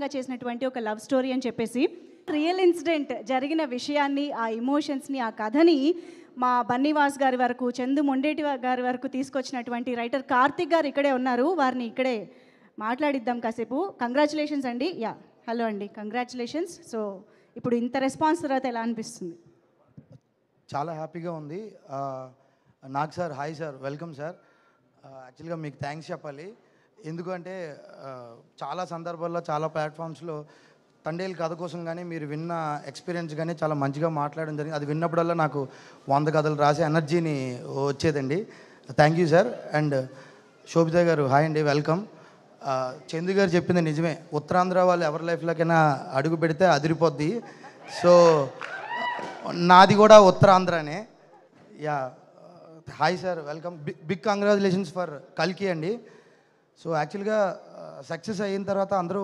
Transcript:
చేసినటువంటి ఒక love story అని చెప్పేసి రియల్ ఇన్సిడెంట్ జరిగిన విషయాన్ని, ఆ ఎమోషన్స్ని, ఆ కథని మా బన్నీవాస్ గారి వరకు, చందు మొండేటి గారి వరకు తీసుకొచ్చినటువంటి రైటర్ కార్తిక్ గారు ఇక్కడే ఉన్నారు. వారిని ఇక్కడే మాట్లాడిద్దాం కాసేపు. కంగ్రాచులేషన్స్ అండి. హలో అండి, కంగ్రాచులేషన్స్. సో ఇప్పుడు ఇంత రెస్పాన్స్ తర్వాత ఎలా అనిపిస్తుంది? చాలా హ్యాపీగా ఉంది. Nag sir, hi sir, welcome sir. యాక్చువల్గా మీకు థ్యాంక్స్ చెప్పాలి. ఎందుకంటే చాలా సందర్భాల్లో, చాలా ప్లాట్ఫామ్స్లో తండేలు కథ కోసం కానీ మీరు విన్న ఎక్స్పీరియన్స్ కానీ చాలా మంచిగా మాట్లాడడం జరిగింది. అది విన్నప్పుడల్లా నాకు 100 కథలు రాసే ఎనర్జీని వచ్చేదండి. Thank you sir. And Shobhita గారు, హాయ్ అండి, వెల్కమ్. చందు గారు చెప్పింది నిజమే. ఉత్తరాంధ్ర వాళ్ళు ఎవరి లైఫ్లోకైనా అడుగు పెడితే అదిరిపోద్ది. సో నాది కూడా ఉత్తరాంధ్రనే. Hi sir, welcome. Big congratulations for కల్కి అండి. సో యాక్చువల్గా సక్సెస్ అయిన తర్వాత అందరూ